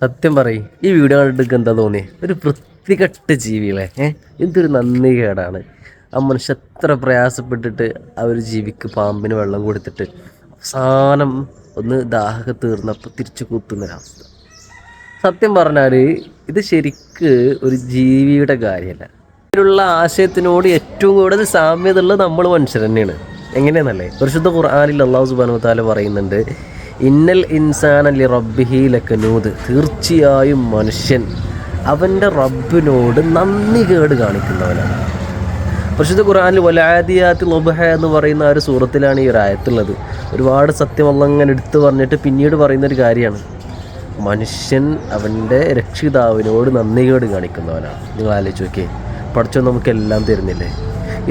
സത്യം പറയും, ഈ വീഡിയോ കണ്ടിട്ട് എന്താ തോന്നി? ഒരു വൃത്തികെട്ട ജീവികളെ എന്തൊരു നന്ദി കേടാണ്. ആ മനുഷ്യ എത്ര പ്രയാസപ്പെട്ടിട്ട് ആ ഒരു ജീവിക്ക് പാമ്പിന് വെള്ളം കൊടുത്തിട്ട് അവസാനം ഒന്ന് ദാഹം തീർന്നപ്പോൾ തിരിച്ചു കൂത്തുന്നൊരവസ്ഥ. സത്യം പറഞ്ഞാൽ ഇത് ശരിക്ക് ഒരു ജീവിയുടെ കാര്യമല്ല. ഇതിലുള്ള ആശയത്തിനോട് ഏറ്റവും കൂടുതൽ സാമ്യതയുള്ളത് നമ്മൾ മനുഷ്യർ തന്നെയാണ്. എങ്ങനെയാണെന്നല്ലേ, പരിശുദ്ധ ഖുർആനിൽ അല്ലാഹു സുബ്ഹാനഹു വ തആല പറയുന്നുണ്ട്, ഇന്നൽ ഇൻസാന ലി റബ്ബിഹി ലകനൂദ്, തീർച്ചയായും മനുഷ്യൻ അവൻ്റെ റബ്ബിനോട് നന്ദി കേട് കാണിക്കുന്നവനാണ്. പരിശുദ്ധ ഖുർആനിൽ വലാദിയാത്തി ലൊബഹ എന്ന് പറയുന്ന ആ ഒരു സൂറത്തിലാണ് ഈ ഒരു ആയത്തുള്ളത്. ഒരുപാട് സത്യം അല്ലാഹ് അങ്ങനെ എടുത്തു പറഞ്ഞിട്ട് പിന്നീട് പറയുന്നൊരു കാര്യമാണ്, മനുഷ്യൻ അവൻ്റെ രക്ഷിതാവിനോട് നന്ദി കേട് കാണിക്കുന്നവനാണ്. നിങ്ങൾ ആലോചിച്ച് നോക്കിയേ, പഠിച്ചോ നമുക്കെല്ലാം തരുന്നില്ലേ?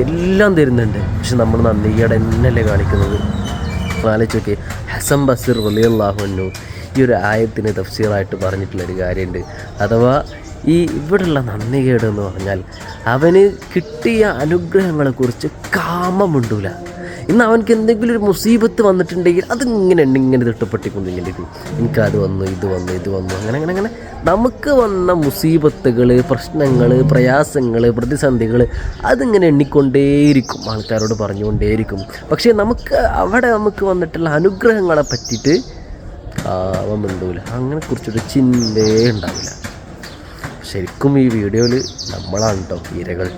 എല്ലാം തരുന്നുണ്ട്, പക്ഷെ നമ്മൾ നന്ദി കേട് എന്നല്ലേ കാണിക്കുന്നത്? ആലോചിച്ച് നോക്കിയേ, ഹസൻ ബസീർ റളിയല്ലാഹു അൻഹു ഈ ഒരു ആയത്തിന് തഫ്സീറായിട്ട് പറഞ്ഞിട്ടുള്ളൊരു കാര്യമുണ്ട്. അഥവാ ഈ ഇവിടെയുള്ള നന്ദി കേട് എന്ന് പറഞ്ഞാൽ അവന് കിട്ടിയ അനുഗ്രഹങ്ങളെക്കുറിച്ച് കാമമുണ്ടൂല. ഇന്ന് അവനക്ക് എന്തെങ്കിലും ഒരു മുസീബത്ത് വന്നിട്ടുണ്ടെങ്കിൽ അതിങ്ങനെ ഇങ്ങനെ തിട്ടപ്പെട്ടിക്കൊണ്ടിരിക്കും. എനിക്കത് വന്നു, ഇത് വന്നു, അങ്ങനെ നമുക്ക് വന്ന മുസീബത്തുകൾ, പ്രശ്നങ്ങൾ, പ്രയാസങ്ങൾ, പ്രതിസന്ധികൾ അതിങ്ങനെ എണ്ണിക്കൊണ്ടേയിരിക്കും, ആൾക്കാരോട് പറഞ്ഞുകൊണ്ടേയിരിക്കും. പക്ഷേ നമുക്ക് വന്നിട്ടുള്ള അനുഗ്രഹങ്ങളെ പറ്റിയിട്ട് കാമമുണ്ടൂല, അങ്ങനെ കുറിച്ചൊരു ചിന്തയേ ഉണ്ടാവില്ല. ശരിക്കും ഈ വീഡിയോയിൽ നമ്മളാണ് കേട്ടോ ഇരകൾ.